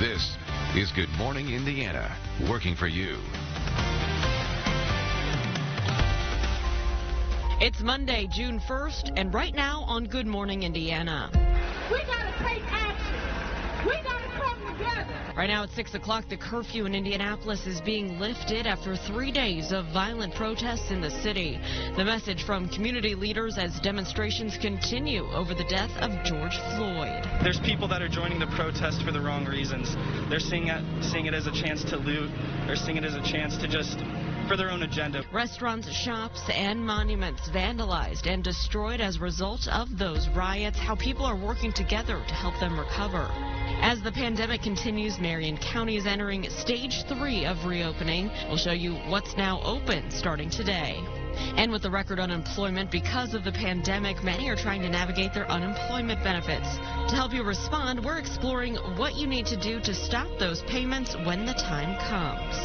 This is Good Morning Indiana, working for you. It's Monday, June 1st, and right now on Good Morning Indiana. We gotta take action. We gotta come together. Right now at 6 o'clock, the curfew in Indianapolis is being lifted after 3 days of violent protests in the city. The message from community leaders as demonstrations continue over the death of George Floyd. There's people that are joining the protest for the wrong reasons. They're seeing it as a chance to loot. They're seeing it as a chance to just for their own agenda. Restaurants, shops, and monuments vandalized and destroyed as a result of those riots. How people are working together to help them recover. As the pandemic continues, Marion County is entering stage 3 of reopening. We'll show you what's now open starting today. And with the record unemployment because of the pandemic, many are trying to navigate their unemployment benefits. To help you respond, we're exploring what you need to do to stop those payments when the time comes.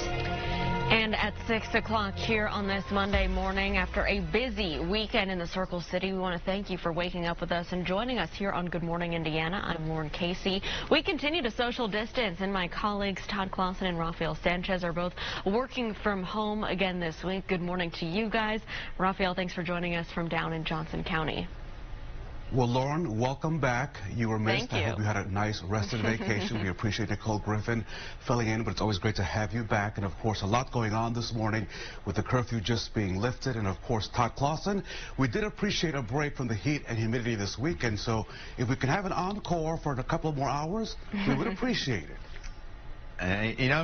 And at 6 o'clock here on this Monday morning, after a busy weekend in the Circle City, we want to thank you for waking up with us and joining us here on Good Morning Indiana. I'm Lauren Casey. We continue to social distance, and my colleagues Todd Clausen and Rafael Sanchez are both working from home again this week. Good morning to you guys. Rafael, thanks for joining us from down in Johnson County. Well, Lauren, welcome back. You were missed. Thank you. I hope you had a nice rested vacation. We appreciate Nicole Griffin filling in, but it's always great to have you back. And, of course, a lot going on this morning with the curfew just being lifted. And, of course, Todd Clausen, we did appreciate a break from the heat and humidity this weekend. So if we can have an encore for a couple more hours, we would appreciate it.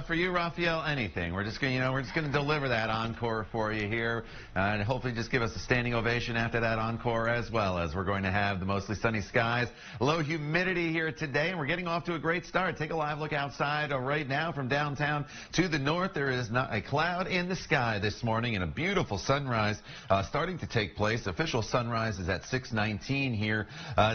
For you, Rafael, anything. We're just going to deliver that encore for you here, and hopefully just give us a standing ovation after that encore, as well as we're going to have the mostly sunny skies, low humidity here today, and we're getting off to a great start. Take a live look outside right now from downtown to the north. There is not a cloud in the sky this morning, and a beautiful sunrise starting to take place. Official sunrise is at 6:19 here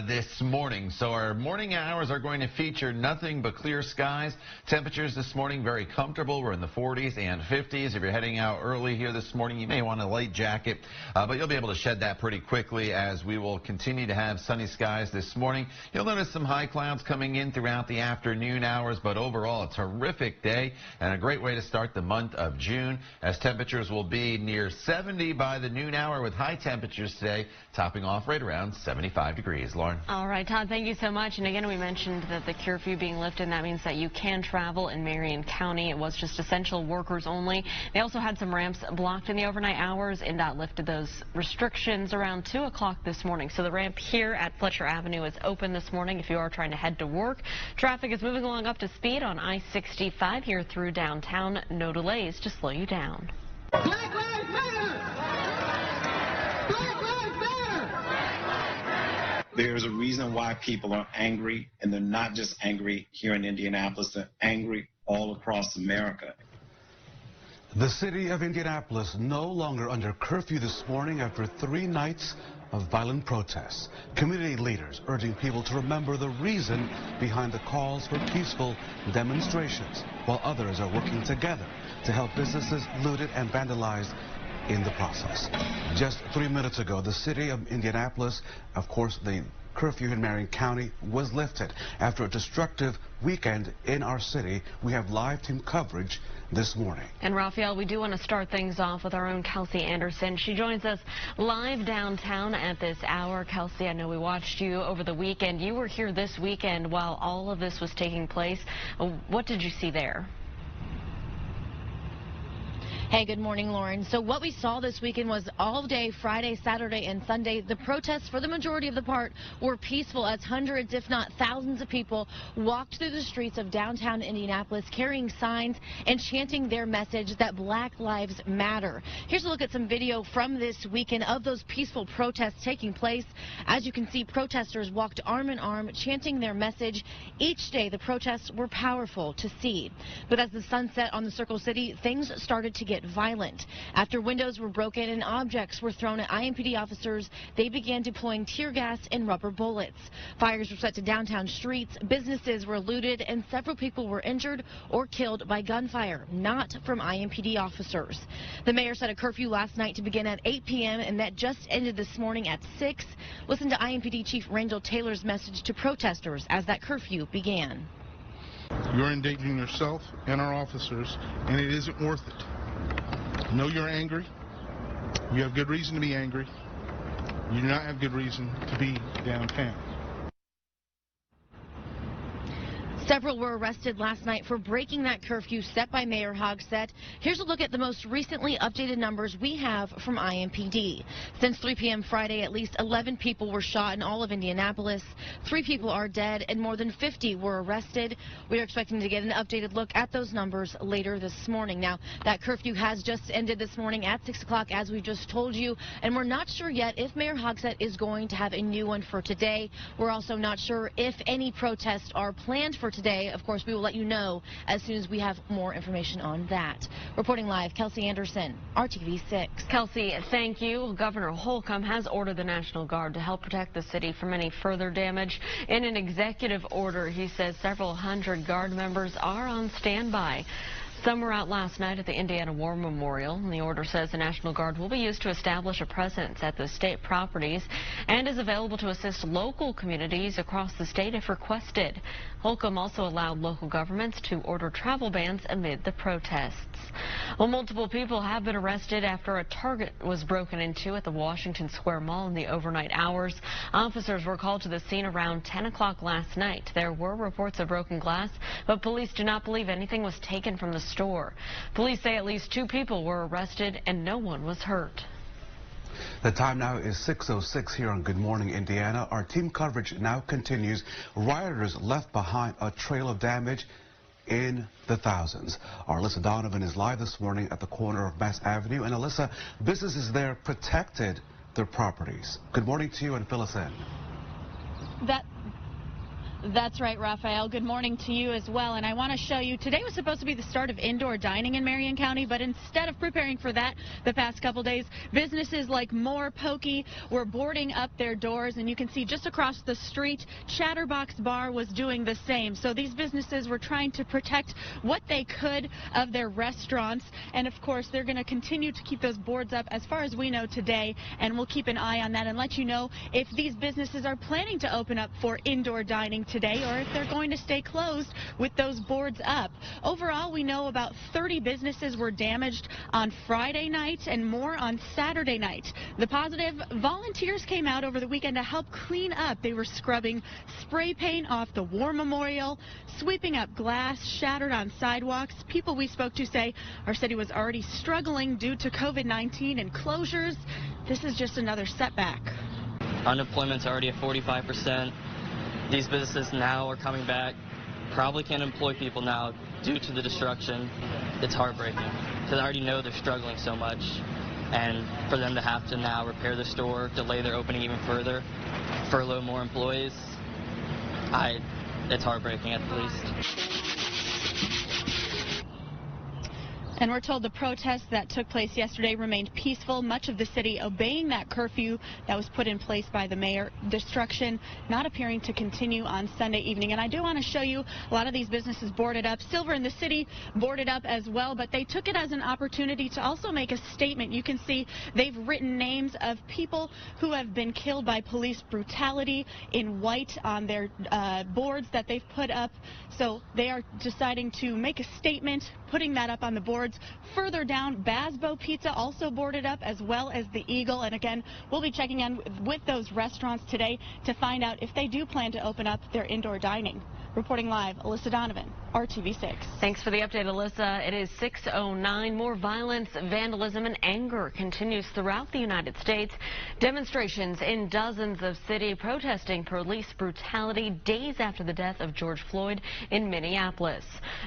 this morning. So our morning hours are going to feature nothing but clear skies. Temperatures this morning very comfortable. We're in the 40s and 50s. If you're heading out early here this morning, you may want a light jacket, but you'll be able to shed that pretty quickly as we will continue to have sunny skies this morning. You'll notice some high clouds coming in throughout the afternoon hours, but overall a terrific day and a great way to start the month of June, as temperatures will be near 70 by the noon hour, with high temperatures today topping off right around 75 degrees. Lauren. All right, Todd, thank you so much. And again, we mentioned that the curfew being lifted, and that means that you can travel in Marion County. It was just essential workers only. They also had some ramps blocked in the overnight hours. NDOT lifted those restrictions around 2 o'clock this morning. So the ramp here at Fletcher Avenue is open this morning if you are trying to head to work. Traffic is moving along up to speed on I-65 here through downtown. No delays to slow you down. Black Lives Matter! Black Lives Matter! There's a reason why people are angry, and they're not just angry here in Indianapolis, they're angry all across America. The city of Indianapolis no longer under curfew this morning after 3 nights of violent protests. Community leaders urging people to remember the reason behind the calls for peaceful demonstrations, while others are working together to help businesses looted and vandalized in the process. Just 3 minutes ago, the city of Indianapolis, of course, the curfew in Marion County was lifted after a destructive weekend in our city. We have live team coverage this morning. And Rafael, we do want to start things off with our own Kelsey Anderson. She joins us live downtown at this hour. Kelsey, I know we watched you over the weekend. You were here this weekend while all of this was taking place. What did you see there? Hey, good morning, Lauren. So what we saw this weekend was all day Friday, Saturday, and Sunday. The protests, for the majority of the part, were peaceful as hundreds, if not thousands of people walked through the streets of downtown Indianapolis carrying signs and chanting their message that Black Lives Matter. Here's a look at some video from this weekend of those peaceful protests taking place. As you can see, protesters walked arm in arm chanting their message. Each day, the protests were powerful to see. But as the sun set on the Circle City, things started to get violent. After windows were broken and objects were thrown at IMPD officers, they began deploying tear gas and rubber bullets. Fires were set to downtown streets, businesses were looted, and several people were injured or killed by gunfire, not from IMPD officers. The mayor set a curfew last night to begin at 8 p.m. and that just ended this morning at 6. Listen to IMPD Chief Randall Taylor's message to protesters as that curfew began. You're endangering yourself and our officers, and it isn't worth it. Know you're angry. You have good reason to be angry. You do not have good reason to be downtown. Several were arrested last night for breaking that curfew set by Mayor Hogsett. Here's a look at the most recently updated numbers we have from IMPD. Since 3 p.m. Friday, at least 11 people were shot in all of Indianapolis. 3 people are dead and more than 50 were arrested. We are expecting to get an updated look at those numbers later this morning. Now, that curfew has just ended this morning at 6 o'clock, as we just told you, and we're not sure yet if Mayor Hogsett is going to have a new one for today. We're also not sure if any protests are planned for today. Of course, we will let you know as soon as we have more information on that. Reporting live, Kelsey Anderson, RTV6. Kelsey, thank you. Governor Holcomb has ordered the National Guard to help protect the city from any further damage. In an executive order, he says several hundred Guard members are on standby. Some were out last night at the Indiana War Memorial, and the order says the National Guard will be used to establish a presence at the state properties and is available to assist local communities across the state if requested. Holcomb also allowed local governments to order travel bans amid the protests. Well, multiple people have been arrested after a Target was broken into at the Washington Square Mall in the overnight hours. Officers were called to the scene around 10 o'clock last night. There were reports of broken glass, but police do not believe anything was taken from the store. Police say at least 2 people were arrested and no one was hurt. The time now is 6:06 here on Good Morning Indiana. Our team coverage now continues. Rioters left behind a trail of damage in the thousands. Our Alyssa Donovan is live this morning at the corner of Mass Avenue. And Alyssa, businesses there protected their properties. Good morning to you, and fill us in. That's right, Raphael. Good morning to you as well. And I want to show you, today was supposed to be the start of indoor dining in Marion County, but instead of preparing for that the past couple days, businesses like More Pokey were boarding up their doors. And you can see just across the street, Chatterbox Bar was doing the same. So these businesses were trying to protect what they could of their restaurants. And of course, they're going to continue to keep those boards up as far as we know today. And we'll keep an eye on that and let you know if these businesses are planning to open up for indoor dining today or if they're going to stay closed with those boards up. Overall, we know about 30 businesses were damaged on Friday night and more on Saturday night. The positive, volunteers came out over the weekend to help clean up. They were scrubbing spray paint off the War Memorial, sweeping up glass shattered on sidewalks. People we spoke to say our city was already struggling due to COVID-19 and closures. This is just another setback. Unemployment's already at 45%. These businesses now are coming back, probably can't employ people now due to the destruction. It's heartbreaking because I already know they're struggling so much, and for them to have to now repair the store, delay their opening even further, furlough more employees, it's heartbreaking at the least. And we're told the protests that took place yesterday remained peaceful, much of the city obeying that curfew that was put in place by the mayor. Destruction not appearing to continue on Sunday evening. And I do want to show you a lot of these businesses boarded up. Silver in the City boarded up as well, but they took it as an opportunity to also make a statement. You can see they've written names of people who have been killed by police brutality in white on their boards that they've put up. So they are deciding to make a statement, putting that up on the boards. Further down, Basbo Pizza also boarded up, as well as the Eagle. And again, we'll be checking in with those restaurants today to find out if they do plan to open up their indoor dining. Reporting live, Alyssa Donovan, RTV6. Thanks for the update, Alyssa. It is 6:09. More violence, vandalism, and anger continues throughout the United States. Demonstrations in dozens of cities protesting police brutality days after the death of George Floyd in Minneapolis.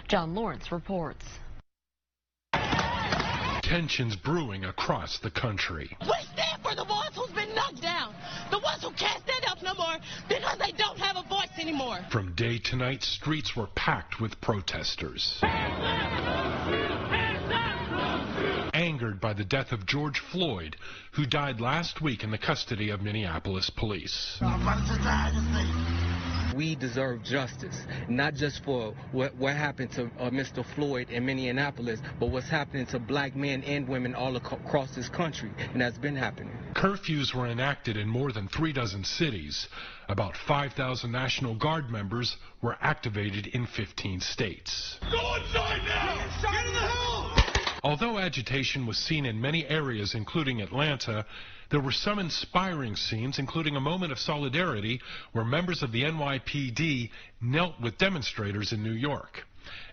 John Lawrence reports. Tensions brewing across the country. We stand for the ones who's been knocked down, the ones who can't stand up no more because they don't have a voice anymore. From day to night, streets were packed with protesters. Angered by the death of George Floyd, who died last week in the custody of Minneapolis police. We deserve justice, not just for what happened to Mr. Floyd in Minneapolis, but what's happening to black men and women all across this country, and that's been happening. Curfews were enacted in more than 36 cities. About 5,000 National Guard members were activated in 15 states. Go inside now! Get in the house! Although agitation was seen in many areas, including Atlanta, there were some inspiring scenes, including a moment of solidarity where members of the NYPD knelt with demonstrators in New York.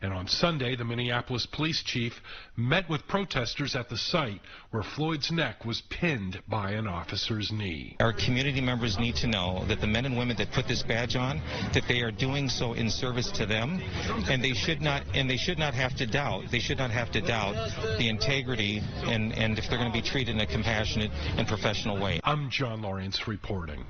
And on Sunday, the Minneapolis police chief met with protesters at the site where Floyd's neck was pinned by an officer's knee. Our community members need to know that the men and women that put this badge on, that they are doing so in service to them, and they should not have to doubt. They should not have to doubt the integrity and if they're going to be treated in a compassionate and professional way. I'm John Lawrence reporting.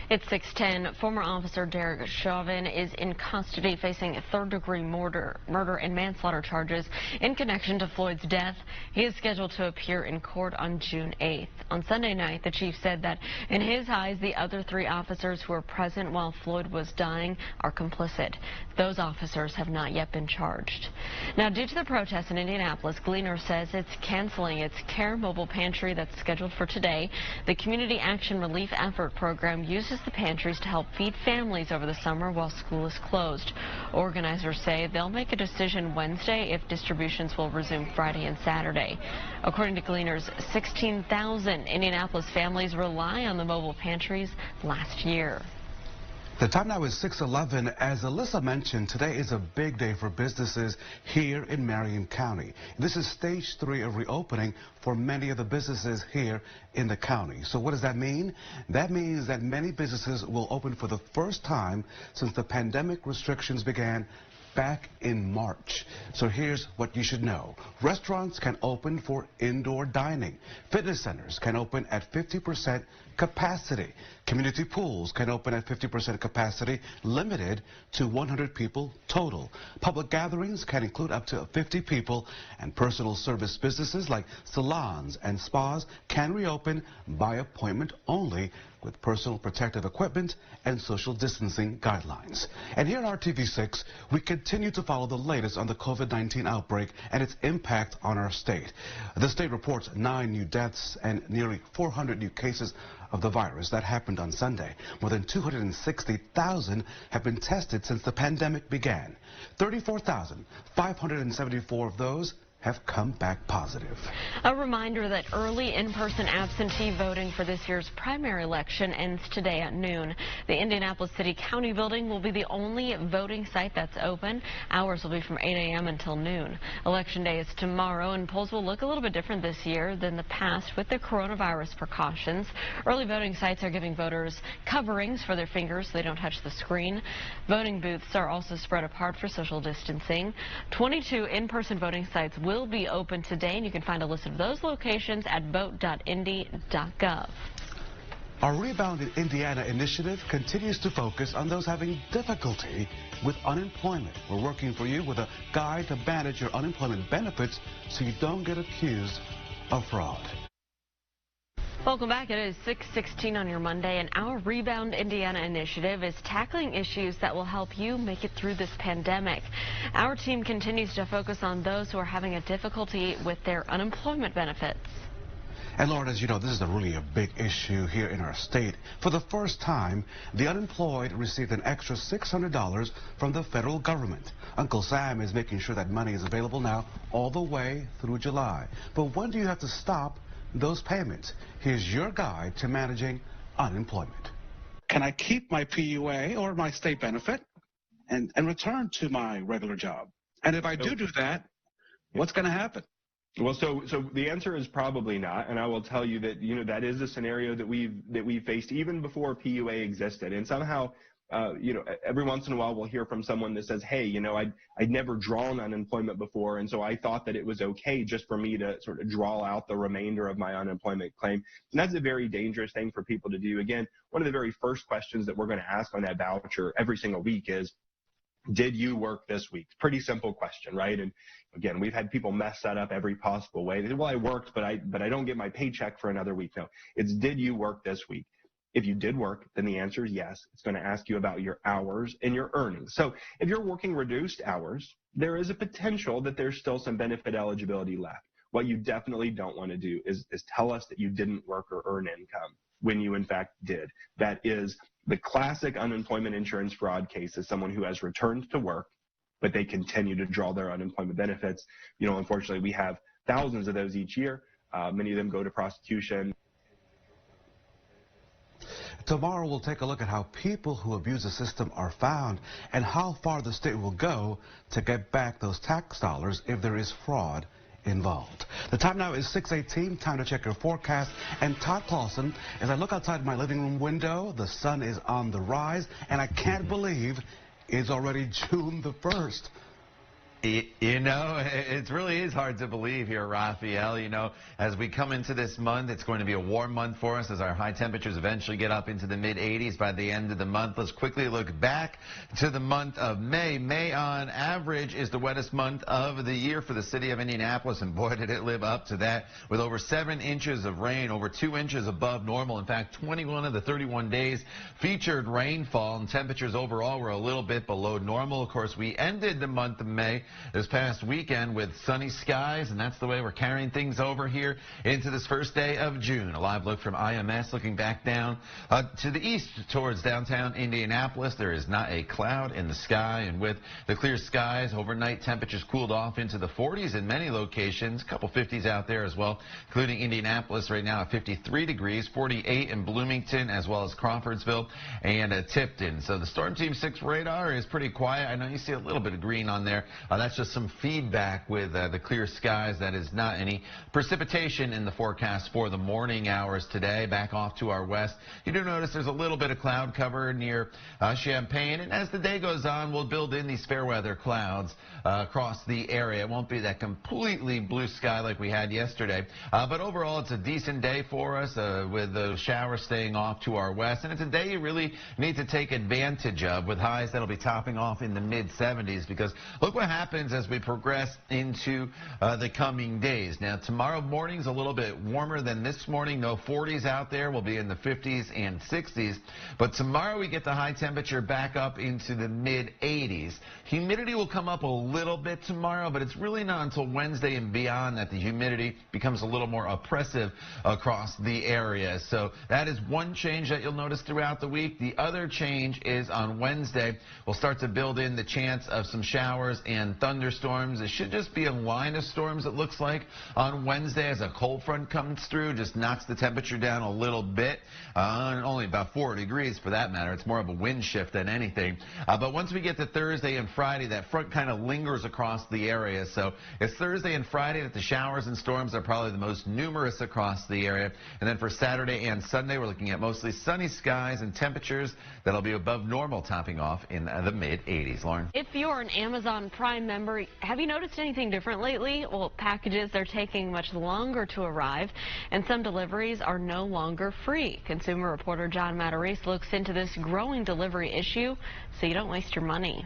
It's 6:10. Former officer Derek Chauvin is in custody facing third-degree murder and manslaughter charges in connection to Floyd's death. He is scheduled to appear in court on June 8th. On Sunday night, the chief said that in his eyes, the other 3 officers who were present while Floyd was dying are complicit. Those officers have not yet been charged. Now, due to the protests in Indianapolis, Gleaner says it's canceling its Care Mobile Pantry that's scheduled for today. The Community Action Relief Effort program uses the pantries to help feed families over the summer while school is closed. Organizers say they'll make a decision Wednesday if distributions will resume Friday and Saturday. According to Gleaners, 16,000 Indianapolis families rely on the mobile pantries last year. The time now is 6:11. As Alyssa mentioned, today is a big day for businesses here in Marion County. This is stage 3 of reopening for many of the businesses here in the county. So what does that mean? That means that many businesses will open for the first time since the pandemic restrictions began back in March. So here's what you should know. Restaurants can open for indoor dining. Fitness centers can open at 50% capacity. Community pools can open at 50% capacity, limited to 100 people total. Public gatherings can include up to 50 people, and personal service businesses like salons and spas can reopen by appointment only with personal protective equipment and social distancing guidelines. And here on RTV6, we continue to follow the latest on the COVID-19 outbreak and its impact on our state. The state reports 9 new deaths and nearly 400 new cases of the virus. That happened on Sunday. More than 260,000 have been tested since the pandemic began. 34,574 of those have come back positive. A reminder that early in-person absentee voting for this year's primary election ends today at noon. The Indianapolis City County building will be the only voting site that's open. Hours will be from 8 a.m. until noon. Election day is tomorrow, and polls will look a little bit different this year than the past with the coronavirus precautions. Early voting sites are giving voters coverings for their fingers so they don't touch the screen. Voting booths are also spread apart for social distancing. 22 in-person voting sites will be open today, and you can find a list of those locations at vote.indy.gov. Our Rebound in Indiana initiative continues to focus on those having difficulty with unemployment. We're working for you with a guide to manage your unemployment benefits so you don't get accused of fraud. Welcome back. It is 6:16 on your Monday, and our Rebound Indiana initiative is tackling issues that will help you make it through this pandemic. Our team continues to focus on those who are having a difficulty with their unemployment benefits. And Lord, as you know, this is really a big issue here in our state. For the first time, the unemployed received an extra $600 from the federal government. Uncle Sam is making sure that money is available now all the way through July. But when do you have to stop those payments? Here's your guide to managing unemployment. Can I keep my PUA or my state benefit and return to my regular job? And if I do that, what's going to happen? Well, so the answer is probably not, and I will tell you that that is a scenario that we faced even before PUA existed, and somehow every once in a while we'll hear from someone that says, hey, I'd never drawn unemployment before, and so I thought that it was okay just for me to sort of draw out the remainder of my unemployment claim. And that's a very dangerous thing for people to do. Again, one of the very first questions that we're going to ask on that voucher every single week is, did you work this week? Pretty simple question, right? And again, we've had people mess that up every possible way. They say, well, I worked, but I don't get my paycheck for another week. No, it's did you work this week? If you did work, then the answer is yes. It's going to ask you about your hours and your earnings. So if you're working reduced hours, there is a potential that there's still some benefit eligibility left. What you definitely don't want to do is tell us that you didn't work or earn income when you in fact did. That is the classic unemployment insurance fraud case, is someone who has returned to work, but they continue to draw their unemployment benefits. Unfortunately, we have thousands of those each year. Many of them go to prosecution. Tomorrow we'll take a look at how people who abuse the system are found and how far the state will go to get back those tax dollars if there is fraud involved. The time now is 6:18. Time to check your forecast. And Todd Clausen, as I look outside my living room window, the sun is on the rise, and I can't believe it's already June the 1st. It really is hard to believe here, Raphael. As we come into this month, it's going to be a warm month for us as our high temperatures eventually get up into the mid-80s by the end of the month. Let's quickly look back to the month of May. May, on average, is the wettest month of the year for the city of Indianapolis, and boy, did it live up to that, with over 7 inches of rain, over 2 inches above normal. In fact, 21 of the 31 days featured rainfall, and temperatures overall were a little bit below normal. Of course, we ended the month of May this past weekend with sunny skies, and that's the way we're carrying things over here into this first day of June. A live look from IMS looking back down to the east towards downtown Indianapolis. There is not a cloud in the sky, and with the clear skies, overnight temperatures cooled off into the 40s in many locations. A couple 50s out there as well, including Indianapolis right now at 53 degrees, 48 in Bloomington as well as Crawfordsville and Tipton. So the Storm Team 6 radar is pretty quiet. I know you see a little bit of green on there. That's just some feedback with the clear skies. That is not any precipitation in the forecast for the morning hours today. Back off to our west, you do notice there's a little bit of cloud cover near Champaign, and as the day goes on, we'll build in these fair weather clouds across the area. It won't be that completely blue sky like we had yesterday, but overall it's a decent day for us with the showers staying off to our west, and it's a day you really need to take advantage of, with highs that'll be topping off in the mid-70s, because look what happens as we progress into the coming days. Now, tomorrow morning's a little bit warmer than this morning. No 40s out there. We'll be in the 50s and 60s. But tomorrow we get the high temperature back up into the mid-80s. Humidity will come up a little bit tomorrow, but it's really not until Wednesday and beyond that the humidity becomes a little more oppressive across the area. So that is one change that you'll notice throughout the week. The other change is on Wednesday. We'll start to build in the chance of some showers and thunderstorms. It should just be a line of storms, it looks like, on Wednesday as a cold front comes through, just knocks the temperature down a little bit, only about 4 degrees for that matter. It's more of a wind shift than anything. But once we get to Thursday and Friday, that front kind of lingers across the area. So it's Thursday and Friday that the showers and storms are probably the most numerous across the area. And then for Saturday and Sunday, we're looking at mostly sunny skies and temperatures that'll be above normal, topping off in the mid-80s. Lauren? If you're an Amazon Prime member, have you noticed anything different lately? Well, packages are taking much longer to arrive, and some deliveries are no longer free. Consumer reporter John Matarese looks into this growing delivery issue so you don't waste your money.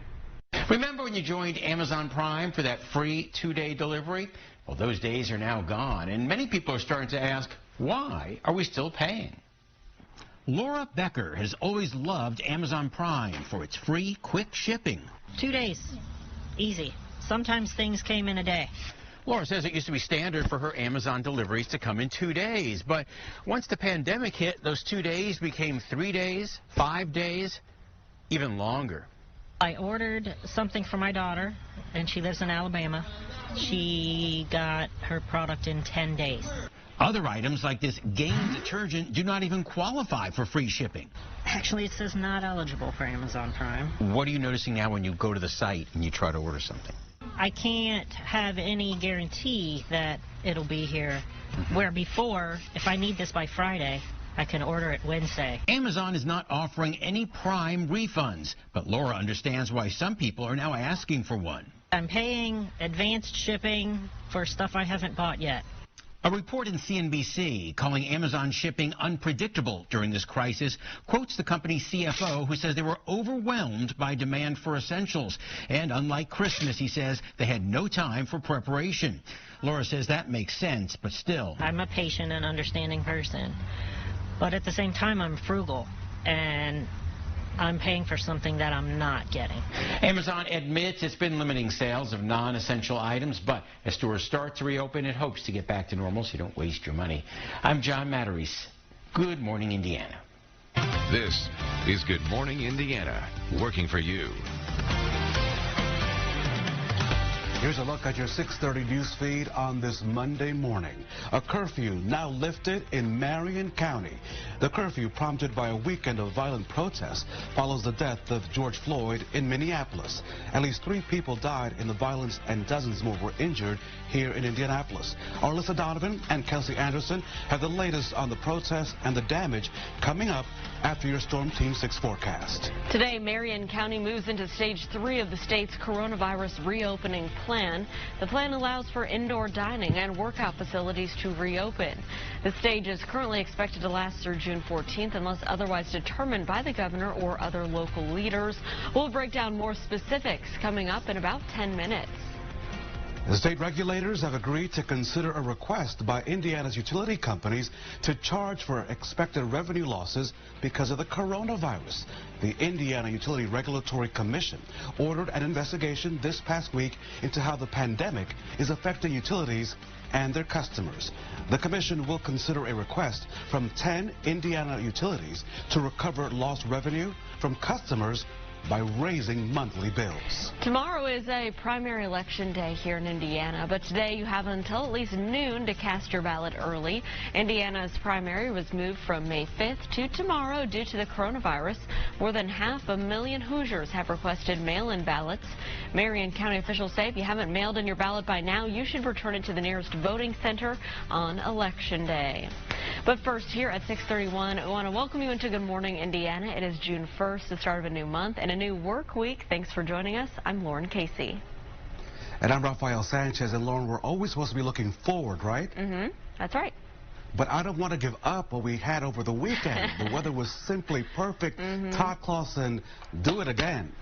Remember when you joined Amazon Prime for that free 2-day delivery? Well, those days are now gone, and many people are starting to ask, why are we still paying? Laura Becker has always loved Amazon Prime for its free, quick shipping. 2 days. Easy. Sometimes things came in a day. Laura says it used to be standard for her Amazon deliveries to come in 2 days. But once the pandemic hit, those 2 days became 3 days, 5 days, even longer. I ordered something for my daughter, and she lives in Alabama. She got her product in 10 days. Other items like this Gain detergent do not even qualify for free shipping. Actually, it says not eligible for Amazon Prime. What are you noticing now when you go to the site and you try to order something? I can't have any guarantee that it'll be here, where before, if I need this by Friday, I can order it Wednesday. Amazon is not offering any Prime refunds, but Laura understands why some people are now asking for one. I'm paying advanced shipping for stuff I haven't bought yet. A report in CNBC calling Amazon shipping unpredictable during this crisis quotes the company's CFO, who says they were overwhelmed by demand for essentials. And unlike Christmas, he says, they had no time for preparation. Laura says that makes sense, but still. I'm a patient and understanding person. But at the same time, I'm frugal, and I'm paying for something that I'm not getting. Amazon admits it's been limiting sales of non-essential items, but as stores start to reopen, it hopes to get back to normal so you don't waste your money. I'm John Matarese. Good morning, Indiana. This is Good Morning Indiana, working for you. Here's a look at your 6:30 news feed on this Monday morning. A curfew now lifted in Marion County. The curfew, prompted by a weekend of violent protests, follows the death of George Floyd in Minneapolis. At least 3 people died in the violence and dozens more were injured here in Indianapolis. Our Alyssa Donovan and Kelsey Anderson have the latest on the protests and the damage coming up after your Storm Team 6 forecast. Today, Marion County moves into stage 3 of the state's coronavirus reopening plan. The plan allows for indoor dining and workout facilities to reopen. The stage is currently expected to last through June 14th unless otherwise determined by the governor or other local leaders. We'll break down more specifics coming up in about 10 minutes. The state regulators have agreed to consider a request by Indiana's utility companies to charge for expected revenue losses because of the coronavirus. The Indiana Utility Regulatory Commission ordered an investigation this past week into how the pandemic is affecting utilities and their customers. The commission will consider a request from 10 Indiana utilities to recover lost revenue from customers by raising monthly bills. Tomorrow is a primary election day here in Indiana, but today you have until at least noon to cast your ballot early. Indiana's primary was moved from May 5th to tomorrow due to the coronavirus. More than 500,000 Hoosiers have requested mail-in ballots. Marion County officials say if you haven't mailed in your ballot by now, you should return it to the nearest voting center on Election Day. But first, here at 6:31, I want to welcome you into Good Morning Indiana. It is June 1st, the start of a new month and a new work week. Thanks for joining us. I'm Lauren Casey. And I'm Rafael Sanchez. And Lauren, we're always supposed to be looking forward, right? Mm-hmm. That's right. But I don't want to give up what we had over the weekend. The weather was simply perfect. Todd Clausen, do it again.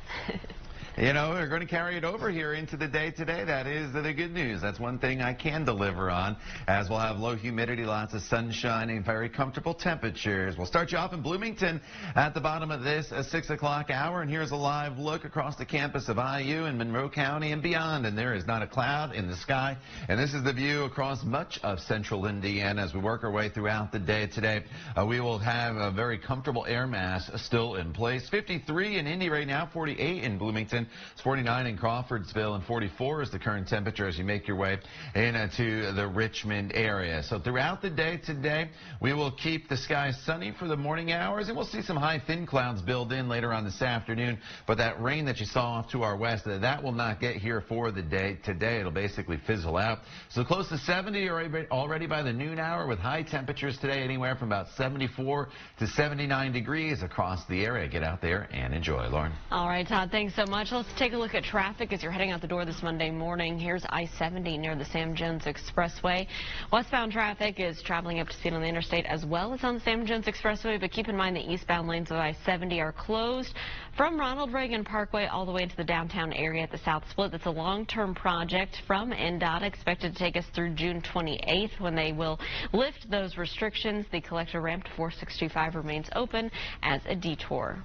You know, we're going to carry it over here into the day today. That is the good news. That's one thing I can deliver on, as we'll have low humidity, lots of sunshine, and very comfortable temperatures. We'll start you off in Bloomington at the bottom of this 6 o'clock hour, and here's a live look across the campus of IU in Monroe County and beyond, and there is not a cloud in the sky. And this is the view across much of central Indiana as we work our way throughout the day today. We will have a very comfortable air mass still in place. 53 in Indy right now, 48 in Bloomington. It's 49 in Crawfordsville, and 44 is the current temperature as you make your way into the Richmond area. So throughout the day today, we will keep the skies sunny for the morning hours, and we'll see some high thin clouds build in later on this afternoon. But that rain that you saw off to our west, that will not get here for the day today. It'll basically fizzle out. So close to 70 already by the noon hour, with high temperatures today anywhere from about 74 to 79 degrees across the area. Get out there and enjoy. Lauren. All right, Todd, thanks so much. Let's take a look at traffic as you're heading out the door this Monday morning. Here's I-70 near the Sam Jones Expressway. Westbound traffic is traveling up to speed on the interstate as well as on the Sam Jones Expressway, but keep in mind the eastbound lanes of I-70 are closed from Ronald Reagan Parkway all the way into the downtown area at the South Split. That's a long-term project from NDOT, expected to take us through June 28th when they will lift those restrictions. The collector ramp to 4625 remains open as a detour.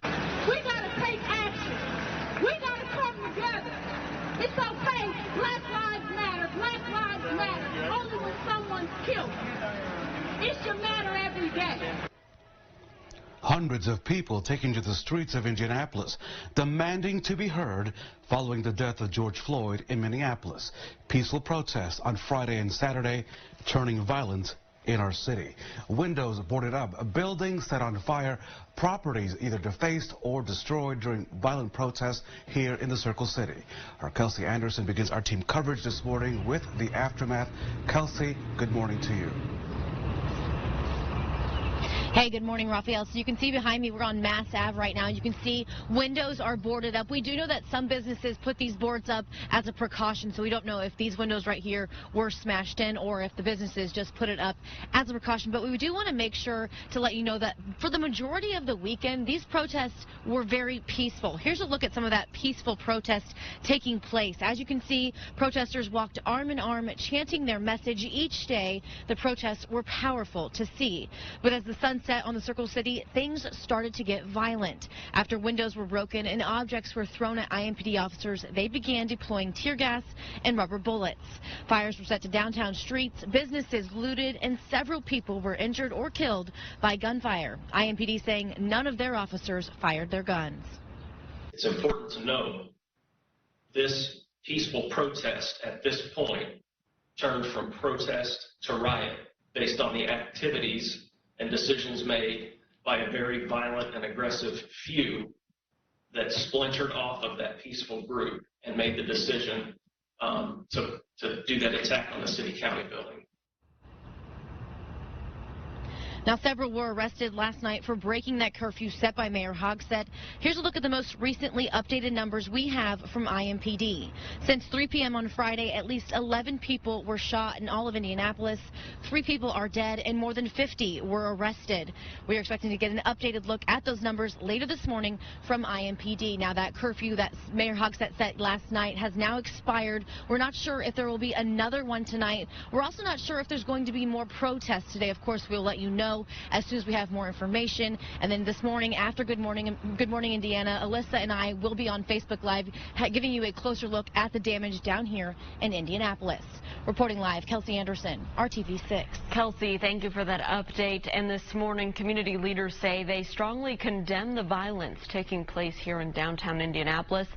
We got to take action. We got to come together. It's okay. Black lives matter. Black lives matter. Only when someone's killed. It should matter every day. Hundreds of people taking to the streets of Indianapolis, demanding to be heard following the death of George Floyd in Minneapolis. Peaceful protests on Friday and Saturday turning violent in our city. Windows boarded up, buildings set on fire, properties either defaced or destroyed during violent protests here in the Circle City. Our Kelsey Anderson begins our team coverage this morning with the aftermath. Kelsey, good morning to you. Hey, good morning, Raphael. So you can see behind me, we're on Mass Ave right now. You can see windows are boarded up. We do know that some businesses put these boards up as a precaution, so we don't know if these windows right here were smashed in or if the businesses just put it up as a precaution. But we do want to make sure to let you know that for the majority of the weekend, these protests were very peaceful. Here's a look at some of that peaceful protest taking place. As you can see, protesters walked arm in arm, chanting their message each day. The protests were powerful to see. But as the sun set on the Circle City, things started to get violent. After windows were broken and objects were thrown at IMPD officers, they began deploying tear gas and rubber bullets. Fires were set to downtown streets, businesses looted, and several people were injured or killed by gunfire. IMPD saying none of their officers fired their guns. It's important to know this peaceful protest at this point turned from protest to riot based on the activities and decisions made by a very violent and aggressive few that splintered off of that peaceful group and made the decision to do that attack on the city-county building. Now, several were arrested last night for breaking that curfew set by Mayor Hogsett. Here's a look at the most recently updated numbers we have from IMPD. Since 3 p.m. on Friday, at least 11 people were shot in all of Indianapolis. 3 people are dead and more than 50 were arrested. We are expecting to get an updated look at those numbers later this morning from IMPD. Now, that curfew that Mayor Hogsett set last night has now expired. We're not sure if there will be another one tonight. We're also not sure if there's going to be more protests today. Of course, we'll let you know as soon as we have more information. And then this morning, after Good Morning Indiana, Alyssa and I will be on Facebook Live giving you a closer look at the damage down here in Indianapolis. Reporting live, Kelsey Anderson, RTV6. Kelsey, thank you for that update. And this morning, community leaders say they strongly condemn the violence taking place here in downtown Indianapolis,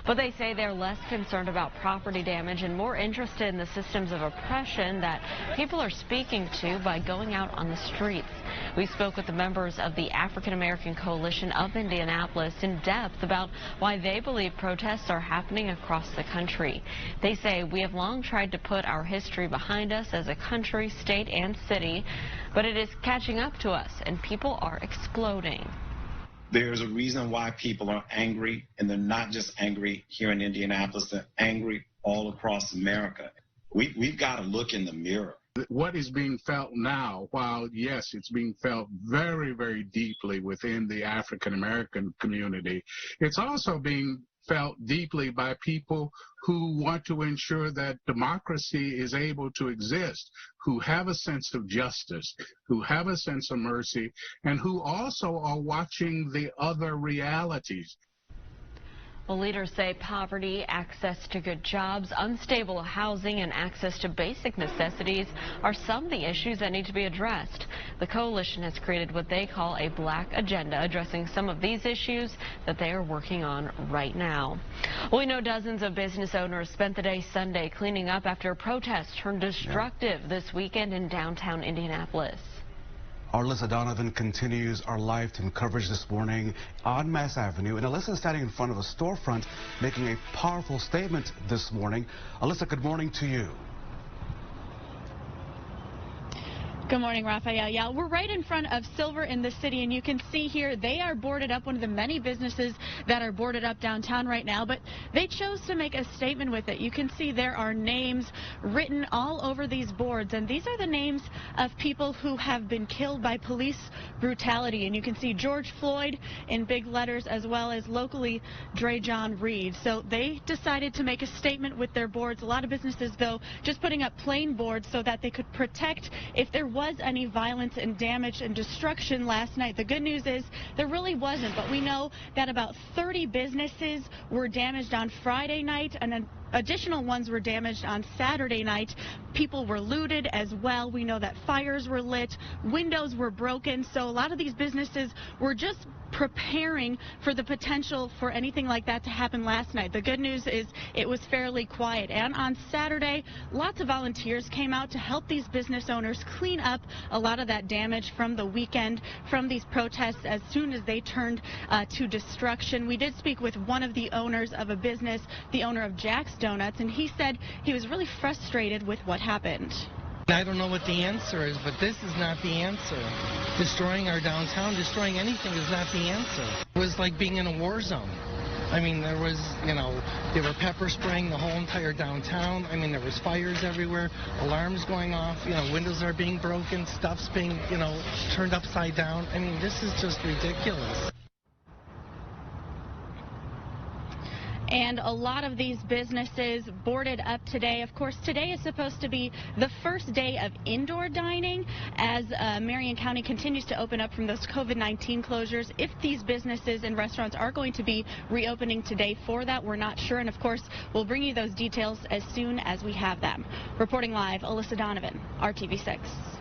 but they say they're less concerned about property damage and more interested in the systems of oppression that people are speaking to by going out on the streets. We spoke with the members of the African American Coalition of Indianapolis in depth about why they believe protests are happening across the country. They say we have long tried to put our history behind us as a country, state, and city, but it is catching up to us, and people are exploding. There's a reason why people are angry, and they're not just angry here in Indianapolis, they're angry all across America. We've got to look in the mirror. What is being felt now, while yes, it's being felt very, very deeply within the African American community, it's also being felt deeply by people who want to ensure that democracy is able to exist, who have a sense of justice, who have a sense of mercy, and who also are watching the other realities. Well, leaders say poverty, access to good jobs, unstable housing, and access to basic necessities are some of the issues that need to be addressed. The coalition has created what they call a black agenda, addressing some of these issues that they are working on right now. Well, we know dozens of business owners spent the day Sunday cleaning up after a protest turned destructive this weekend in downtown Indianapolis. Our Alyssa Donovan continues our live team coverage this morning on Mass Avenue. And Alyssa is standing in front of a storefront making a powerful statement this morning. Alyssa, good morning to you. Good morning, Raphael. Yeah, we're right in front of Silver in the City, and you can see here they are boarded up, one of the many businesses that are boarded up downtown right now, but they chose to make a statement with it. You can see there are names written all over these boards, and these are the names of people who have been killed by police brutality, and you can see George Floyd in big letters, as well as locally Dre'Jon Reed. So they decided to make a statement with their boards. A lot of businesses, though, just putting up plain boards so that they could protect if there was any violence and damage and destruction last night. The good news is there really wasn't, but we know that about 30 businesses were damaged on Friday night, and then additional ones were damaged on Saturday night. People were looted as well. We know that fires were lit, windows were broken, so a lot of these businesses were just preparing for the potential for anything like that to happen last night. The good news is it was fairly quiet, and on Saturday lots of volunteers came out to help these business owners clean up a lot of that damage from the weekend, from these protests as soon as they turned to destruction. We did speak with one of the owners of a business, the owner of Jack's Donuts, and he said he was really frustrated with what happened. I don't know what the answer is, but this is not the answer. Destroying our downtown, destroying anything is not the answer. It was like being in a war zone. I mean, there was, they were pepper spraying the whole entire downtown. I mean, there was fires everywhere, alarms going off, windows are being broken, stuff's being, turned upside down. I mean, this is just ridiculous. And a lot of these businesses boarded up today. Of course, today is supposed to be the first day of indoor dining as Marion County continues to open up from those COVID-19 closures. If these businesses and restaurants are going to be reopening today for that, we're not sure. And of course, we'll bring you those details as soon as we have them. Reporting live, Alyssa Donovan, RTV6.